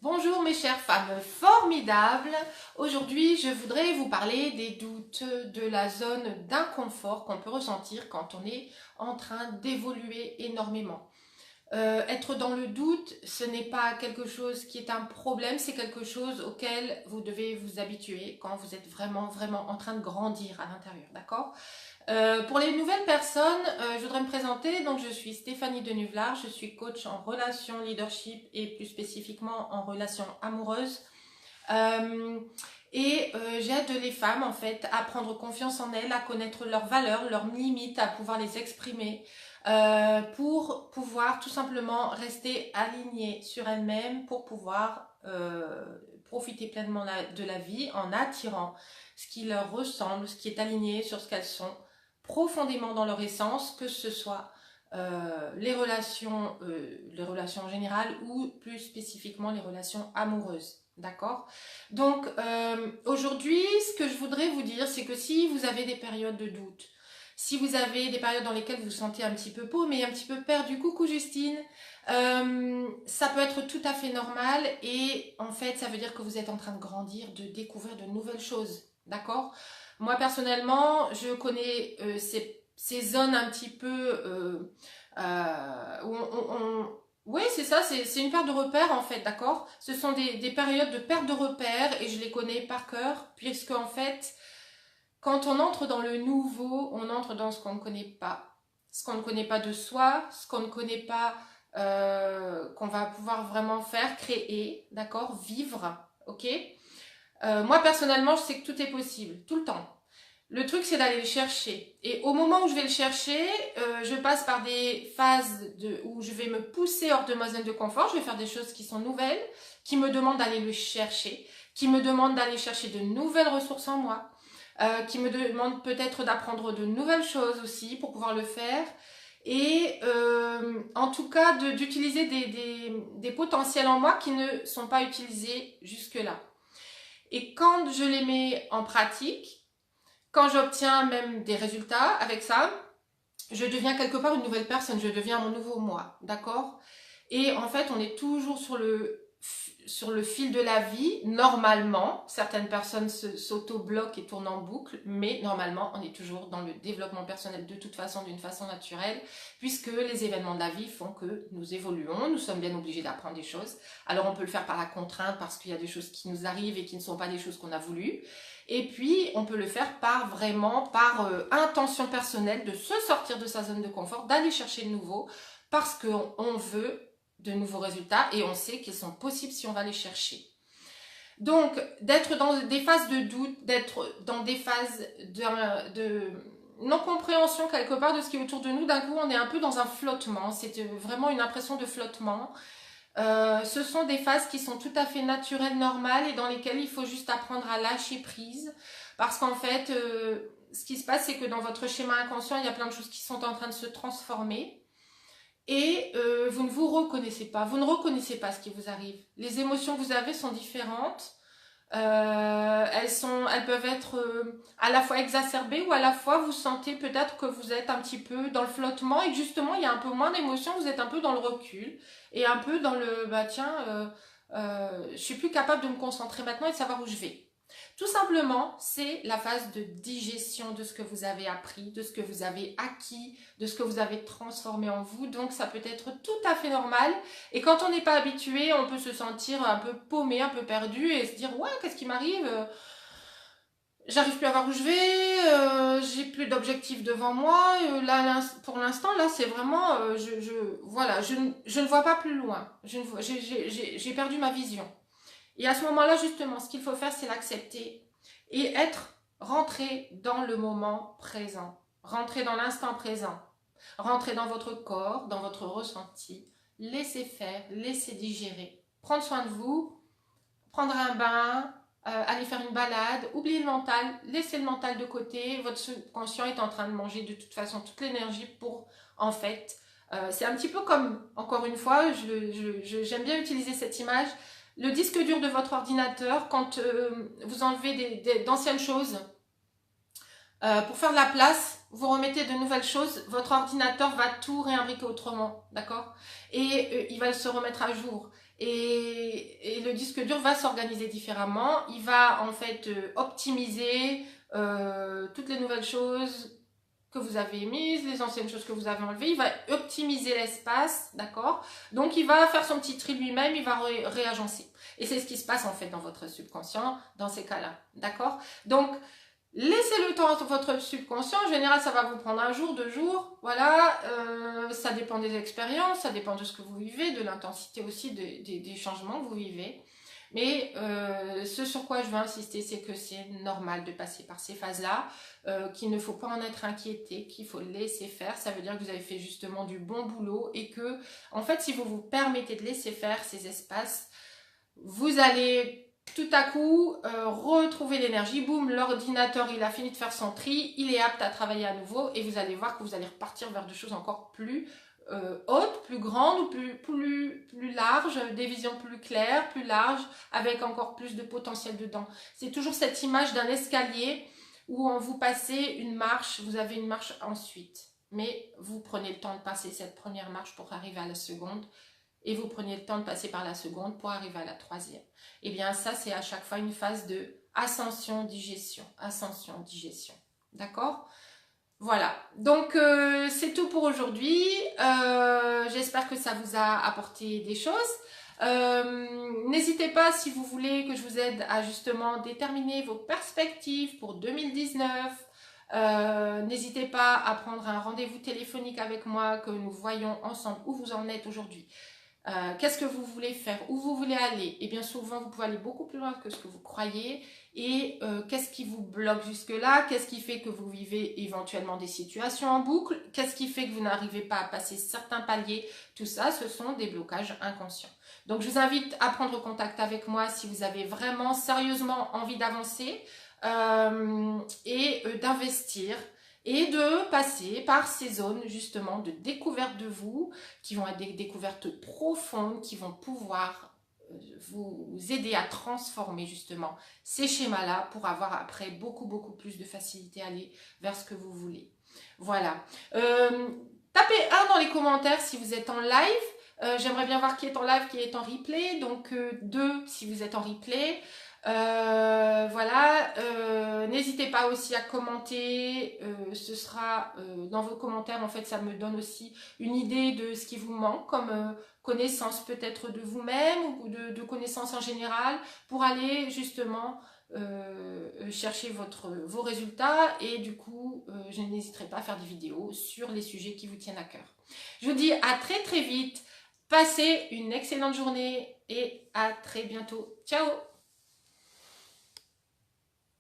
Bonjour mes chères femmes formidables. Aujourd'hui, je voudrais vous parler des doutes, de la zone d'inconfort qu'on peut ressentir quand on est en train d'évoluer énormément. Être dans le doute, ce n'est pas quelque chose qui est un problème, c'est quelque chose auquel vous devez vous habituer quand vous êtes vraiment en train de grandir à l'intérieur, d'accord? Pour les nouvelles personnes, je voudrais me présenter. Donc, je suis Stéphanie Denuvlar, je suis coach en relations leadership et plus spécifiquement en relations amoureuses. J'aide les femmes en fait à prendre confiance en elles, à connaître leurs valeurs, leurs limites, à pouvoir les exprimer pour pouvoir tout simplement rester alignées sur elles-mêmes, pour pouvoir profiter pleinement de la vie en attirant ce qui leur ressemble, ce qui est aligné sur ce qu'elles sont profondément dans leur essence, que ce soit les relations en général ou plus spécifiquement les relations amoureuses. D'accord? Donc aujourd'hui, ce que je voudrais vous dire, c'est que si vous avez des périodes de doute, si vous avez des périodes dans lesquelles vous vous sentez un petit peu paumé, un petit peu perdu, coucou Justine, ça peut être tout à fait normal et en fait ça veut dire que vous êtes en train de grandir, de découvrir de nouvelles choses. D'accord? Moi personnellement, je connais ces zones un petit peu où oui, c'est ça, c'est une perte de repères en fait, d'accord? Ce sont des périodes de perte de repères et je les connais par cœur, puisque en fait, quand on entre dans le nouveau, on entre dans ce qu'on ne connaît pas. Ce qu'on ne connaît pas de soi, ce qu'on ne connaît pas, qu'on va pouvoir vraiment faire, créer, d'accord? Vivre, ok? Moi personnellement, je sais que tout est possible, tout le temps. Le truc, c'est d'aller le chercher. Et au moment où je vais le chercher, je passe par des phases où je vais me pousser hors de ma zone de confort. Je vais faire des choses qui sont nouvelles, qui me demandent d'aller le chercher, qui me demandent d'aller chercher de nouvelles ressources en moi, qui me demandent peut-être d'apprendre de nouvelles choses aussi pour pouvoir le faire. Et en tout cas, d'utiliser des potentiels en moi qui ne sont pas utilisés jusque-là. Et quand je les mets en pratique, quand j'obtiens même des résultats avec ça, je deviens quelque part une nouvelle personne, je deviens mon nouveau moi, d'accord? Et en fait, on est toujours sur le fil de la vie, normalement. Certaines personnes s'auto-bloquent et tournent en boucle, mais normalement, on est toujours dans le développement personnel de toute façon, d'une façon naturelle, puisque les événements de la vie font que nous évoluons, nous sommes bien obligés d'apprendre des choses. Alors, on peut le faire par la contrainte, parce qu'il y a des choses qui nous arrivent et qui ne sont pas des choses qu'on a voulu. Et puis, on peut le faire par intention personnelle de se sortir de sa zone de confort, d'aller chercher le nouveau, parce qu'on veut de nouveaux résultats et on sait qu'ils sont possibles si on va les chercher. Donc, d'être dans des phases de doute, d'être dans des phases de non-compréhension quelque part de ce qui est autour de nous, d'un coup, on est un peu dans un flottement. C'est vraiment une impression de flottement. Ce sont des phases qui sont tout à fait naturelles, normales et dans lesquelles il faut juste apprendre à lâcher prise. Parce qu'en fait, ce qui se passe, c'est que dans votre schéma inconscient, il y a plein de choses qui sont en train de se transformer. Et vous ne vous reconnaissez pas, vous ne reconnaissez pas ce qui vous arrive. Les émotions que vous avez sont différentes. Elles peuvent être à la fois exacerbées ou à la fois vous sentez peut-être que vous êtes un petit peu dans le flottement et que justement il y a un peu moins d'émotions, vous êtes un peu dans le recul et un peu dans le je suis plus capable de me concentrer maintenant et de savoir où je vais. Tout simplement, c'est la phase de digestion de ce que vous avez appris, de ce que vous avez acquis, de ce que vous avez transformé en vous. Donc, ça peut être tout à fait normal. Et quand on n'est pas habitué, on peut se sentir un peu paumé, un peu perdu et se dire « Ouais, qu'est-ce qui m'arrive ? J'arrive plus à voir où je vais, j'ai plus d'objectifs devant moi. Là, pour l'instant, là, c'est vraiment... je ne vois pas plus loin. J'ai perdu ma vision. » Et à ce moment-là, justement, ce qu'il faut faire, c'est l'accepter et rentrer dans le moment présent, rentrer dans l'instant présent, rentrer dans votre corps, dans votre ressenti, laisser faire, laisser digérer, prendre soin de vous, prendre un bain, aller faire une balade, oublier le mental, laisser le mental de côté, votre subconscient est en train de manger de toute façon toute l'énergie pour, en fait, c'est un petit peu comme, encore une fois, j'aime bien utiliser cette image, le disque dur de votre ordinateur, quand vous enlevez d'anciennes choses, pour faire de la place, vous remettez de nouvelles choses, votre ordinateur va tout réimbriquer autrement, d'accord? Et il va se remettre à jour. et le disque dur va s'organiser différemment. Il va en fait optimiser toutes les nouvelles choses que vous avez mises, les anciennes choses que vous avez enlevées. Il va optimiser l'espace, d'accord? Donc il va faire son petit tri lui-même, il va réagencer. Et c'est ce qui se passe en fait dans votre subconscient dans ces cas-là, d'accord? Donc laissez le temps à votre subconscient. En général, ça va vous prendre 1 jour, 2 jours. Voilà, ça dépend des expériences, ça dépend de ce que vous vivez, de l'intensité aussi des changements que vous vivez. Mais ce sur quoi je veux insister, c'est que c'est normal de passer par ces phases-là, qu'il ne faut pas en être inquiété, qu'il faut laisser faire. Ça veut dire que vous avez fait justement du bon boulot et que, en fait, si vous vous permettez de laisser faire ces espaces, vous allez tout à coup retrouver l'énergie. Boum, l'ordinateur, il a fini de faire son tri, il est apte à travailler à nouveau et vous allez voir que vous allez repartir vers des choses encore plus hautes, plus grandes ou plus larges, des visions plus claires, plus larges, avec encore plus de potentiel dedans. C'est toujours cette image d'un escalier où vous passez une marche, vous avez une marche ensuite. Mais vous prenez le temps de passer cette première marche pour arriver à la seconde. Et vous prenez le temps de passer par la seconde pour arriver à la troisième. Et bien ça, c'est à chaque fois une phase de ascension-digestion. Ascension-digestion. D'accord ? Voilà. Donc, c'est tout pour aujourd'hui. J'espère que ça vous a apporté des choses. N'hésitez pas, si vous voulez que je vous aide à justement déterminer vos perspectives pour 2019. N'hésitez pas à prendre un rendez-vous téléphonique avec moi, que nous voyons ensemble où vous en êtes aujourd'hui. Qu'est-ce que vous voulez faire, où vous voulez aller, et bien souvent vous pouvez aller beaucoup plus loin que ce que vous croyez, et qu'est-ce qui vous bloque jusque là, qu'est-ce qui fait que vous vivez éventuellement des situations en boucle, qu'est-ce qui fait que vous n'arrivez pas à passer certains paliers. Tout ça, ce sont des blocages inconscients. Donc je vous invite à prendre contact avec moi si vous avez vraiment sérieusement envie d'avancer et d'investir et de passer par ces zones justement de découverte de vous, qui vont être des découvertes profondes, qui vont pouvoir vous aider à transformer justement ces schémas-là pour avoir après beaucoup plus de facilité à aller vers ce que vous voulez. Voilà. Tapez 1 dans les commentaires si vous êtes en live. J'aimerais bien voir qui est en live, qui est en replay. Donc 2 si vous êtes en replay. Voilà, n'hésitez pas aussi à commenter, ce sera dans vos commentaires, en fait ça me donne aussi une idée de ce qui vous manque comme connaissance peut-être de vous-même ou de connaissances en général pour aller justement chercher vos résultats, et du coup je n'hésiterai pas à faire des vidéos sur les sujets qui vous tiennent à cœur. Je vous dis à très vite, passez une excellente journée et à très bientôt. Ciao!